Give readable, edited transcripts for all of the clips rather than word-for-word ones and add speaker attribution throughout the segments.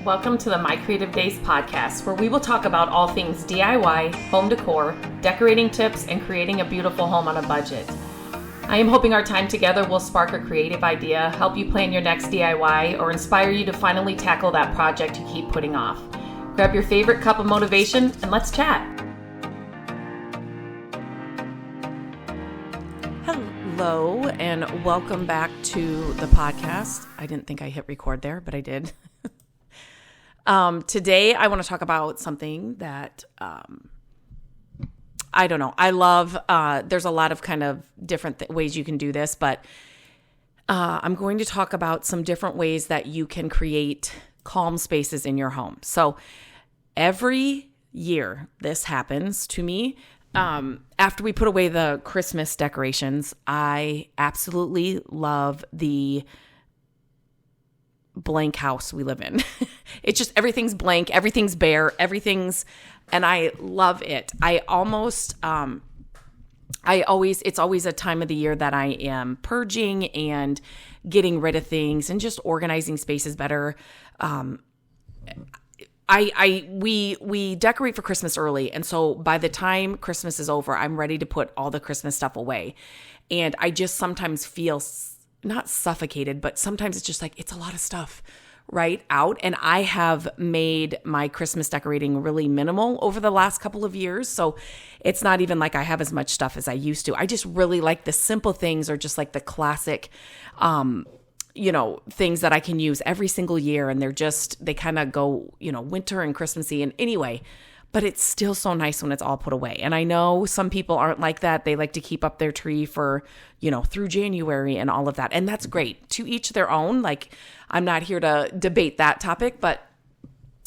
Speaker 1: Welcome to the My Creative Days podcast, where we will talk about all things DIY, home decor, decorating tips, and creating a beautiful home on a budget. I am hoping our time together will spark a creative idea, help you plan your next DIY, or inspire you to finally tackle that project you keep putting off. Grab your favorite cup of motivation and let's chat. Hello, and welcome back to the podcast. I didn't think I hit record there, but I did. Today, I want to talk about something that, I don't know. I love, there's a lot of kind of different ways you can do this, but I'm going to talk about some different ways that you can create calm spaces in your home. So every year this happens to me. After we put away the Christmas decorations, I absolutely love the blank house we live in. It's just, everything's blank, everything's bare, and I love it. It's always a time of the year that I am purging and getting rid of things and just organizing spaces better. We decorate for Christmas early. And so by the time Christmas is over, I'm ready to put all the Christmas stuff away. And I just sometimes feel not suffocated, but sometimes it's just like, it's a lot of stuff right out. And I have made my Christmas decorating really minimal over the last couple of years. So it's not even like I have as much stuff as I used to. I just really like the simple things, or just like the classic, things that I can use every single year. And they kind of go, winter and Christmassy. And anyway, but it's still so nice when it's all put away. And I know some people aren't like that. They like to keep up their tree for, through January and all of that. And that's great. To each their own. Like, I'm not here to debate that topic, but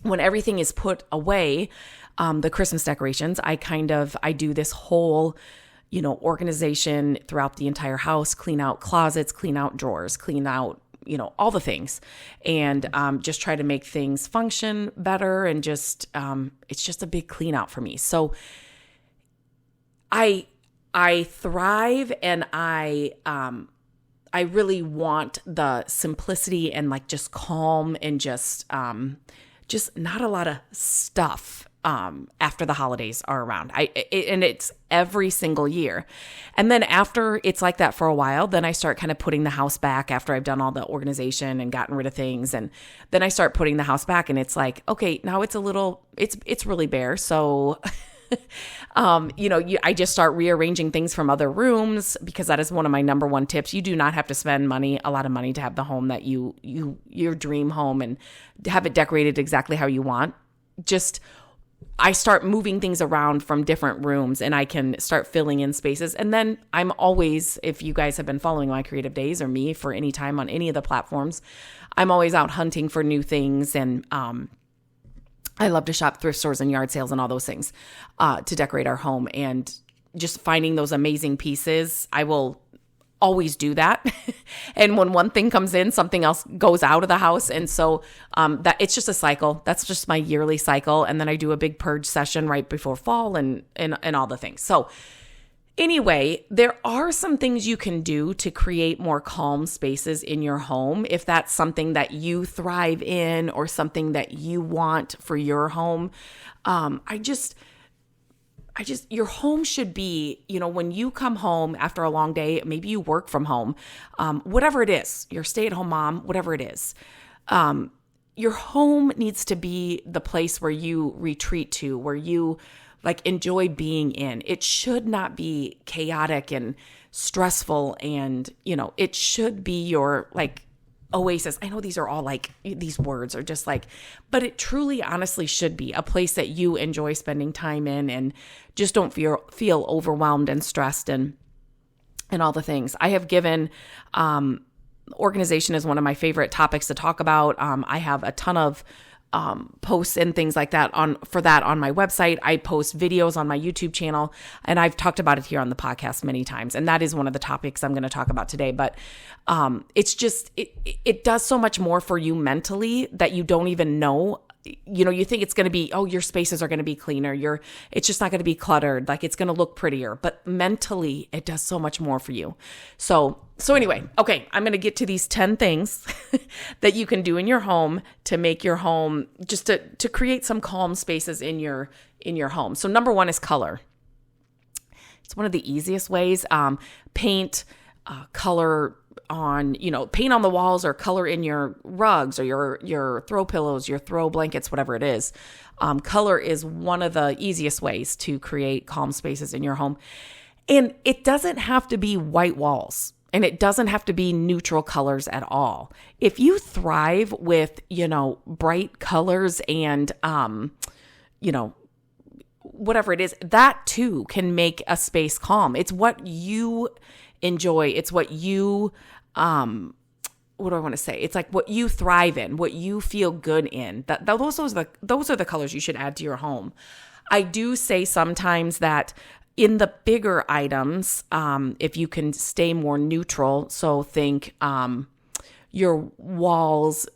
Speaker 1: when everything is put away, the Christmas decorations, I do this whole, organization throughout the entire house, clean out closets, clean out drawers, clean out, all the things, and just try to make things function better. And just, it's just a big clean out for me. So I thrive, and I really want the simplicity and like just calm and just not a lot of stuff after the holidays are around. And it's every single year. And then after it's like that for a while, then I start kind of putting the house back after I've done all the organization and gotten rid of things. And then I start putting the house back, and it's like, okay, now it's really bare. So, I just start rearranging things from other rooms, because that is one of my number one tips. You do not have to spend a lot of money to have the home that your dream home, and have it decorated exactly how you want. I start moving things around from different rooms, and I can start filling in spaces. And then I'm always, if you guys have been following My Creative Days or me for any time on any of the platforms, I'm always out hunting for new things. And I love to shop thrift stores and yard sales and all those things to decorate our home. And just finding those amazing pieces, I will always do that. And when one thing comes in, something else goes out of the house. And so that it's just a cycle. That's just my yearly cycle. And then I do a big purge session right before fall and all the things. So anyway, there are some things you can do to create more calm spaces in your home, if that's something that you thrive in or something that you want for your home. Your home should be, when you come home after a long day, maybe you work from home, whatever it is, you're a stay-at-home mom, whatever it is, your home needs to be the place where you retreat to, where you enjoy being in. It should not be chaotic and stressful, and, it should be your oasis. I know these are all these words are just but it truly honestly should be a place that you enjoy spending time in, and just don't feel overwhelmed and stressed and all the things. I have given organization is one of my favorite topics to talk about. I have a ton of posts and things like that on my website. I post videos on my YouTube channel, and I've talked about it here on the podcast many times. And that is one of the topics I'm going to talk about today. But it's just, it does so much more for you mentally that you don't even know you think it's going to be, oh, your spaces are going to be cleaner. It's just not going to be cluttered. Like it's going to look prettier, but mentally it does so much more for you. So anyway, okay, I'm going to get to these 10 things that you can do in your home to make your home just to create some calm spaces in your home. So number 1 is color. It's one of the easiest ways. Paint, color on, paint on the walls or color in your rugs or your throw pillows, your throw blankets, whatever it is. Color is one of the easiest ways to create calm spaces in your home. And it doesn't have to be white walls and it doesn't have to be neutral colors at all. If you thrive with, bright colors and, whatever it is, that too can make a space calm. It's what you enjoy. It's what you, what do I want to say? It's like what you thrive in, what you feel good in. Those are the colors you should add to your home. I do say sometimes that in the bigger items, if you can stay more neutral, so think your walls,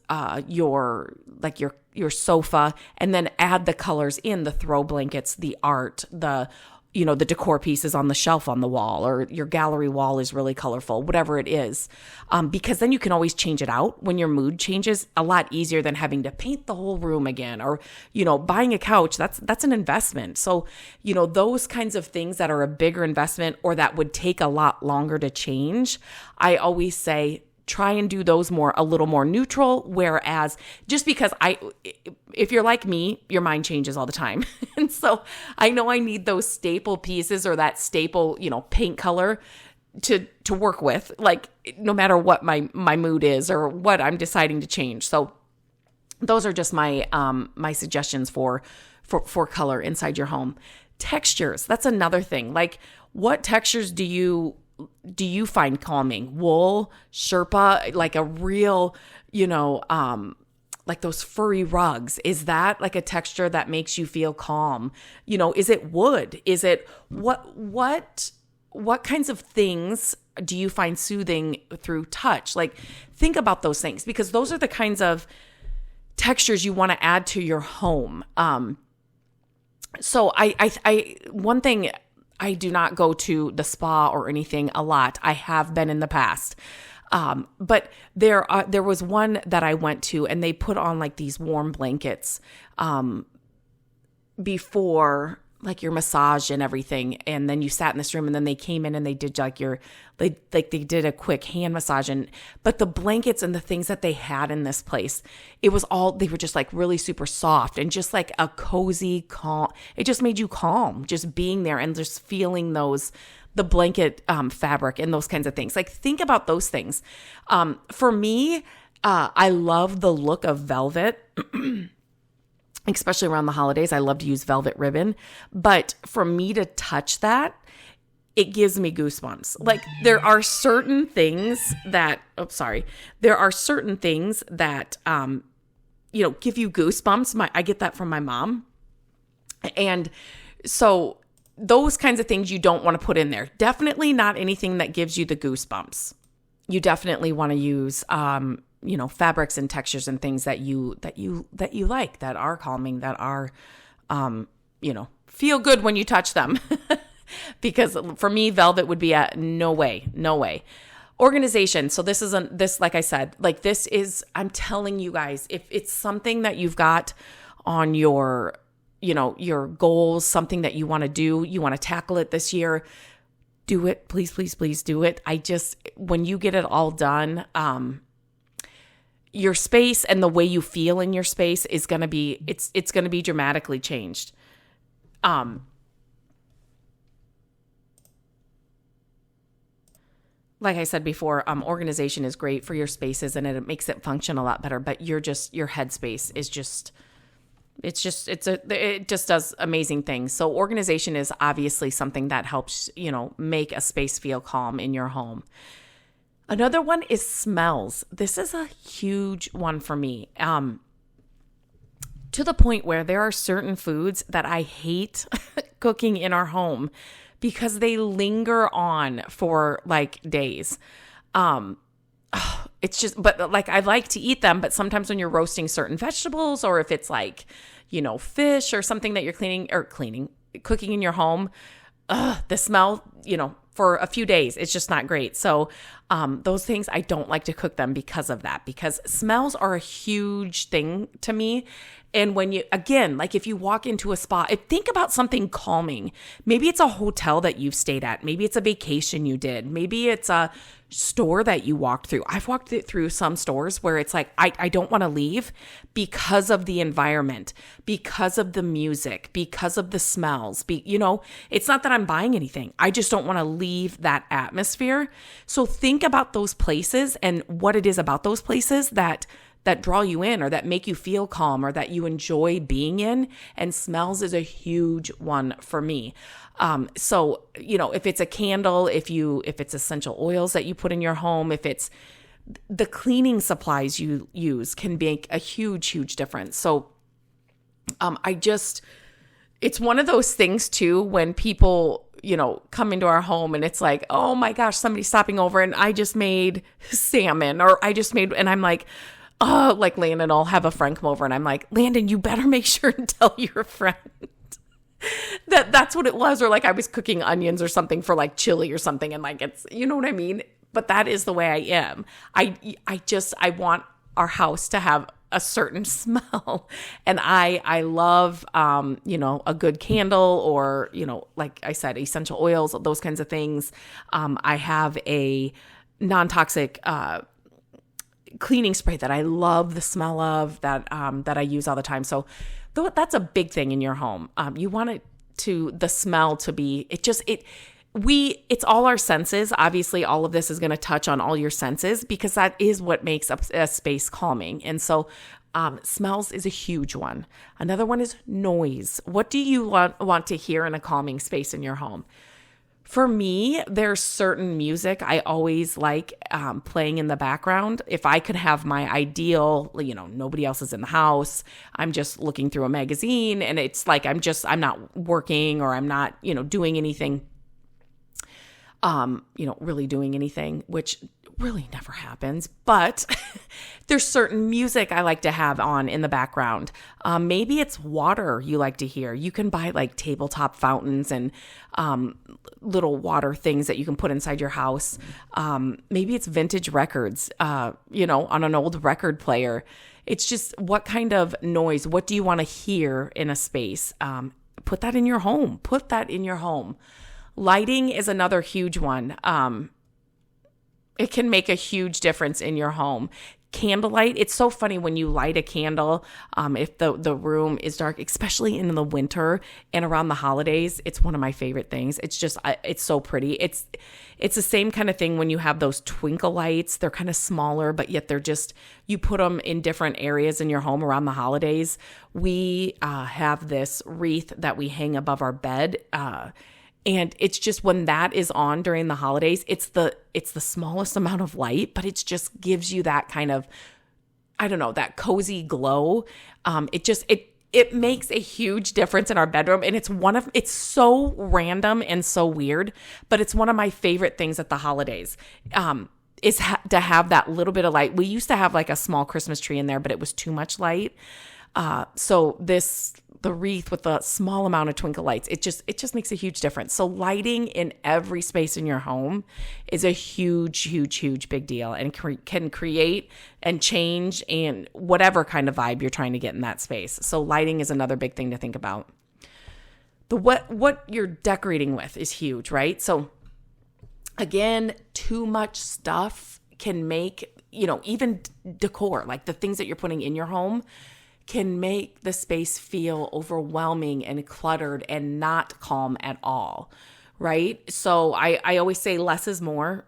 Speaker 1: your sofa, and then add the colors in the throw blankets, the art, the decor pieces on the shelf on the wall, or your gallery wall is really colorful, whatever it is. Because then you can always change it out when your mood changes, a lot easier than having to paint the whole room again, or, buying a couch. That's an investment. So, those kinds of things that are a bigger investment or that would take a lot longer to change, I always say, try and do those a little more neutral. Whereas just because if you're like me, your mind changes all the time. And so I know I need those staple pieces or that staple, paint color to work with, like no matter what my mood is or what I'm deciding to change. So those are just my suggestions for color inside your home. Textures, that's another thing. Like what textures do you find calming? Wool, Sherpa, like a real, like those furry rugs. Is that like a texture that makes you feel calm? Is it wood? Is it what kinds of things do you find soothing through touch? Like think about those things, because those are the kinds of textures you want to add to your home. So one thing, I do not go to the spa or anything a lot. I have been in the past. But there was one that I went to and they put on like these warm blankets before like your massage and everything. And then you sat in this room and then they came in and they did they did a quick hand massage. But the blankets and the things that they had in this place, they were just like really super soft and just like a cozy, calm. It just made you calm just being there and just feeling the blanket fabric and those kinds of things. Like think about those things. For me, I love the look of velvet. Especially around the holidays, I love to use velvet ribbon. But for me to touch that, it gives me goosebumps. Like there are certain things that, give you goosebumps. I get that from my mom. And so those kinds of things you don't want to put in there. Definitely not anything that gives you the goosebumps. You definitely want to use, fabrics and textures and things that you like, that are calming, that are, feel good when you touch them. Because for me, velvet would be no way. Organization. So like I said, like this is, I'm telling you guys, if it's something that you've got on your goals, something that you want to do, you want to tackle it this year, do it. Please, please, please do it. When you get it all done, your space and the way you feel in your space is going to be, it's going to be dramatically changed. Like I said before, organization is great for your spaces and it makes it function a lot better, but your headspace is it just does amazing things. So organization is obviously something that helps, make a space feel calm in your home. Another one is smells. This is a huge one for me. To the point where there are certain foods that I hate cooking in our home because they linger on for like days. it's just, but like I like to eat them, but sometimes when you're roasting certain vegetables, or if it's like, fish or something that you're cooking in your home, the smell, for a few days, it's just not great. So those things, I don't like to cook them because of that, because smells are a huge thing to me. And when you, again, like if you walk into a spa, think about something calming. Maybe it's a hotel that you've stayed at. Maybe it's a vacation you did. Maybe it's a store that you walked through. I've walked through some stores where it's like, I don't want to leave because of the environment, because of the music, because of the smells. It's not that I'm buying anything. I just don't want to leave that atmosphere. So think about those places and what it is about those places that draw you in, or that make you feel calm, or that you enjoy being in. And smells is a huge one for me. So, if it's a candle, if it's essential oils that you put in your home, if it's the cleaning supplies you use, can make a huge, huge difference. So, it's one of those things too, when people, come into our home and it's like, oh my gosh, somebody's stopping over and I just made salmon, and I'm like, like Landon will have a friend come over and I'm like, Landon, you better make sure and tell your friend that's what it was. Or like I was cooking onions or something for like chili or something. And like, it's, you know what I mean? But that is the way I am. I want our house to have a certain smell. And I love, a good candle, or, like I said, essential oils, those kinds of things. I have a non-toxic, cleaning spray that I love the smell of, that I use all the time. So that's a big thing in your home. You want the smell to be, it's all our senses. Obviously, all of this is going to touch on all your senses, because that is what makes a space calming. And so smells is a huge one. Another one is noise. What do you want to hear in a calming space in your home? For me, there's certain music I always like playing in the background. If I could have my ideal, nobody else is in the house, I'm just looking through a magazine, and it's like I'm not working, or I'm not, doing anything, really doing anything, which really never happens. But there's certain music I like to have on in the background. Maybe it's water you like to hear. You can buy like tabletop fountains and little water things that you can put inside your house. Maybe it's vintage records, on an old record player. It's just, what kind of noise, what do you want to hear in a space? Put that in your home. Lighting is another huge one. It can make a huge difference in your home. Candlelight, it's so funny when you light a candle, if the room is dark, especially in the winter and around the holidays, it's one of my favorite things. It's just, it's so pretty. It's the same kind of thing when you have those twinkle lights. They're kind of smaller, but yet they're just, you put them in different areas in your home around the holidays. We have this wreath that we hang above our bed, and it's just, when that is on during the holidays, it's the smallest amount of light, but it just gives you that kind of, I don't know, that cozy glow. It makes a huge difference in our bedroom. And it's so random and so weird, but it's one of my favorite things at the holidays, is to have that little bit of light. We used to have like a small Christmas tree in there, but it was too much light. So the wreath with the small amount of twinkle lights, it just makes a huge difference. So lighting in every space in your home is a huge, huge, huge big deal, and can create and change and whatever kind of vibe you're trying to get in that space. So lighting is another big thing to think about. What you're decorating with is huge, right? So again, too much stuff can make, even decor, like the things that you're putting in your home, can make the space feel overwhelming and cluttered and not calm at all, right? So I always say less is more.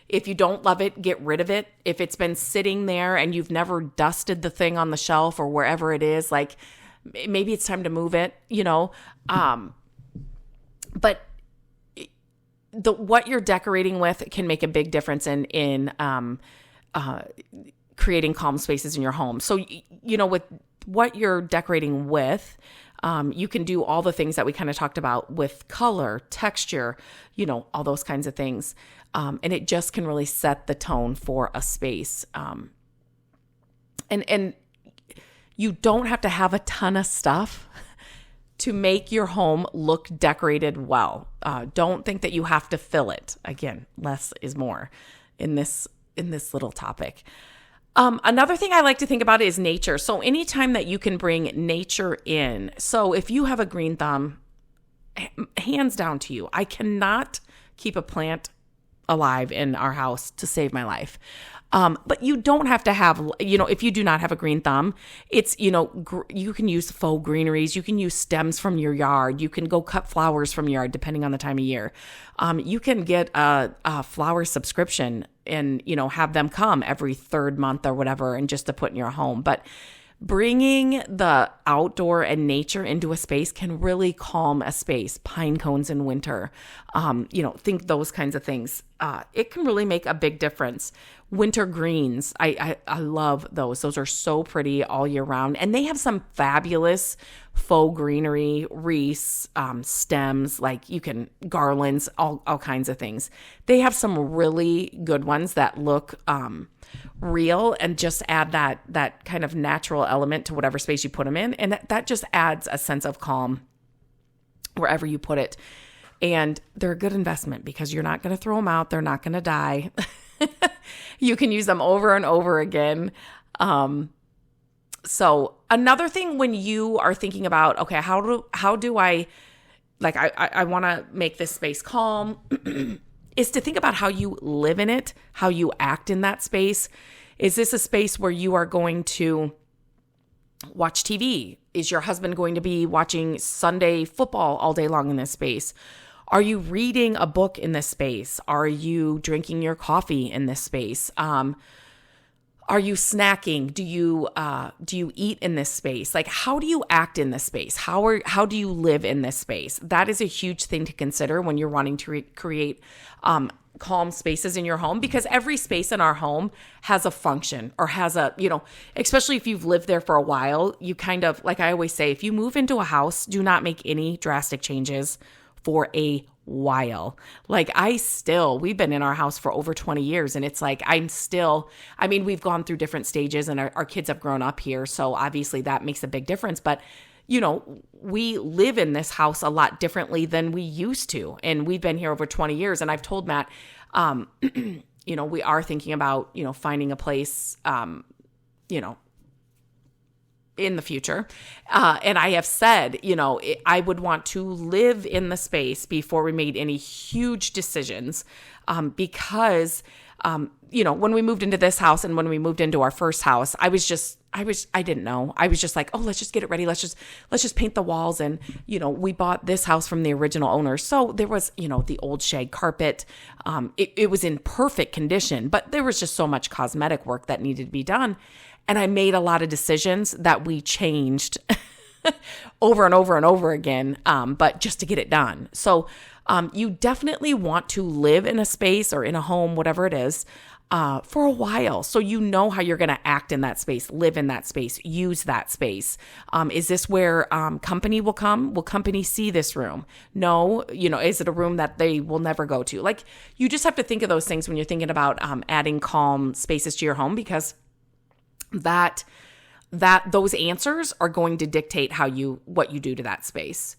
Speaker 1: If you don't love it, get rid of it. If it's been sitting there and you've never dusted the thing on the shelf or wherever it is, like maybe it's time to move it, but what you're decorating with can make a big difference in creating calm spaces in your home. So, with what you're decorating with, You can do all the things that we kind of talked about with color, texture, all those kinds of things. And it just can really set the tone for a space. And you don't have to have a ton of stuff to make your home look decorated well. Don't think that you have to fill it. Again, less is more in this little topic. Another thing I like to think about is nature. So anytime that you can bring nature in. So if you have a green thumb, hands down to you, I cannot keep a plant alive in our house to save my life. But you don't have to have, if you do not have a green thumb, it's, you can use faux greeneries. You can use stems from your yard. You can go cut flowers from your yard, depending on the time of year. You can get a flower subscription and, have them come every third month or whatever, and just to put in your home. But bringing the outdoor and nature into a space can really calm a space. Pine cones in winter, think those kinds of things. It can really make a big difference. Winter greens, I love those. Those are so pretty all year round. And they have some fabulous faux greenery, wreaths, stems, garlands, all kinds of things. They have some really good ones that look real and just add that kind of natural element to whatever space you put them in. And that just adds a sense of calm wherever you put it. And they're a good investment because you're not going to throw them out. They're not going to die. You can use them over and over again. So another thing when you are thinking about, okay, how do I want to make this space calm is to think about how you live in it, how you act in that space. Is this a space where you are going to watch TV? Is your husband going to be watching Sunday football all day long in this space? Are you reading a book in this space? Are you drinking your coffee in this space? Are you snacking? Do you eat in this space? How do you act in this space? How do you live in this space? That is a huge thing to consider when you're wanting to create calm spaces in your home, because every space in our home has a function or has a, especially if you've lived there for a while, you kind of, like I always say, if you move into a house, do not make any drastic changes for a while. We've been in our house for over 20 years and it's we've gone through different stages and our kids have grown up here. So obviously that makes a big difference, but we live in this house a lot differently than we used to. And we've been here over 20 years. And I've told Matt, we are thinking about, finding a place, in the future. And I have said, I would want to live in the space before we made any huge decisions. Because, when we moved into this house and when we moved into our first house, I didn't know. I was just like, oh, let's just get it ready. Let's just paint the walls. And, we bought this house from the original owner. So there was, the old shag carpet. It was in perfect condition, but there was just so much cosmetic work that needed to be done. And I made a lot of decisions that we changed over and over and over again, but just to get it done. So you definitely want to live in a space or in a home, whatever it is, for a while. So you know how you're going to act in that space, live in that space, use that space. Is this where company will come? Will company see this room? No. Is it a room that they will never go to? You just have to think of those things when you're thinking about adding calm spaces to your home, because that those answers are going to dictate what you do to that space.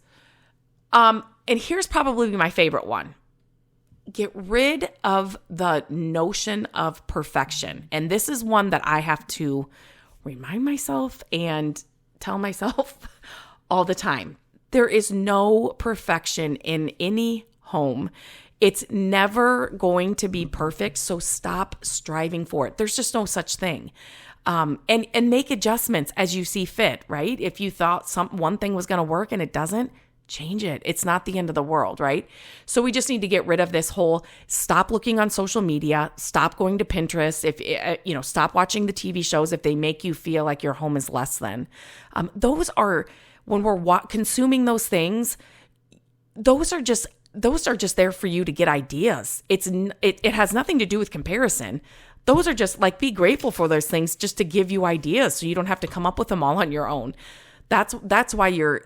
Speaker 1: And here's probably my favorite one. Get rid of the notion of perfection. And this is one that I have to remind myself and tell myself all the time. There is no perfection in any home. It's never going to be perfect, so stop striving for it. There's just no such thing. And make adjustments as you see fit, right? If you thought one thing was going to work and it doesn't, change it. It's not the end of the world, right? So we just need to get rid of this whole stop looking on social media, stop going to Pinterest, stop watching the TV shows if they make you feel like your home is less than. Those are, when we're consuming those things, those are just there for you to get ideas. It has nothing to do with comparison. Those are just be grateful for those things just to give you ideas so you don't have to come up with them all on your own. That's why you're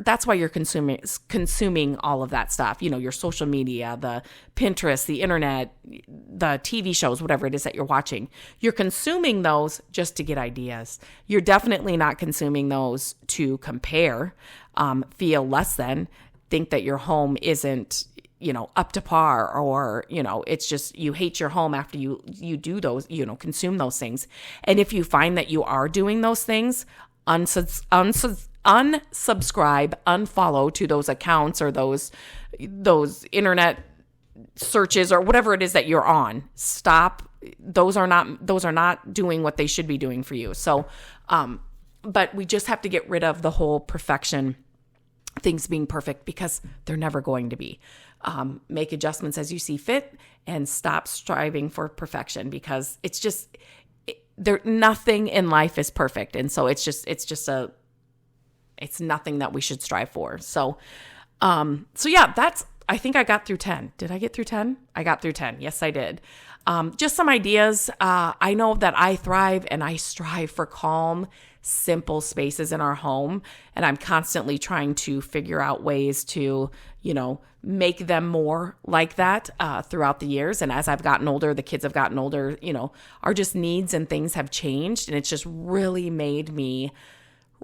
Speaker 1: consuming all of that stuff. Your social media, the Pinterest, the internet, the TV shows, whatever it is that you're watching. You're consuming those just to get ideas. You're definitely not consuming those to compare, feel less than, think that your home isn't, up to par, or, it's just you hate your home after you do those, consume those things. And if you find that you are doing those things, unsubscribe, unfollow to those accounts or those internet searches or whatever it is that you're on. Stop. Those are not doing what they should be doing for you. So, but we just have to get rid of the whole perfection, things being perfect, because they're never going to be. Make adjustments as you see fit and stop striving for perfection, because it's just, nothing in life is perfect. And so it's nothing that we should strive for. So yeah, I think I got through 10. Did I get through 10? I got through 10. Yes, I did. Just some ideas. I know that I thrive and I strive for calm, simple spaces in our home. And I'm constantly trying to figure out ways to, make them more like that throughout the years. And as I've gotten older, the kids have gotten older, our just needs and things have changed. And it's just really made me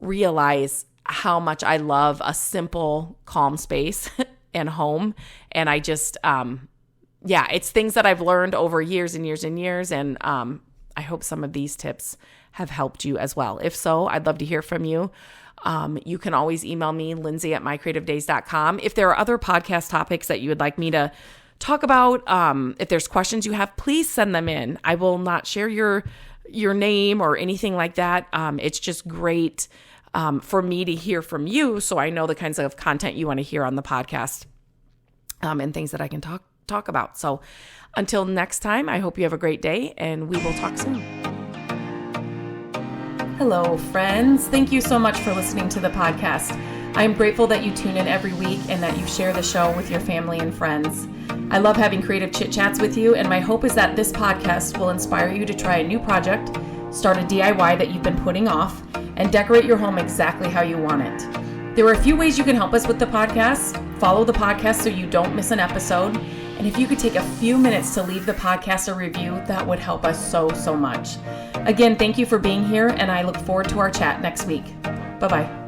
Speaker 1: realize how much I love a simple, calm space and home. And I just, it's things that I've learned over years and years and years. And I hope some of these tips have helped you as well. If so, I'd love to hear from you. You can always email me, lindsay@mycreativedays.com. If there are other podcast topics that you would like me to talk about, if there's questions you have, please send them in. I will not share your name or anything like that. It's just great for me to hear from you, so I know the kinds of content you want to hear on the podcast, and things that I can talk about. So until next time, I hope you have a great day, and we will talk soon. Hello, friends. Thank you so much for listening to the podcast. I am grateful that you tune in every week and that you share the show with your family and friends. I love having creative chit chats with you, and my hope is that this podcast will inspire you to try a new project, start a DIY that you've been putting off, and decorate your home exactly how you want it. There are a few ways you can help us with the podcast. Follow the podcast so you don't miss an episode. And if you could take a few minutes to leave the podcast a review, that would help us so much. Again, thank you for being here, and I look forward to our chat next week. Bye-bye.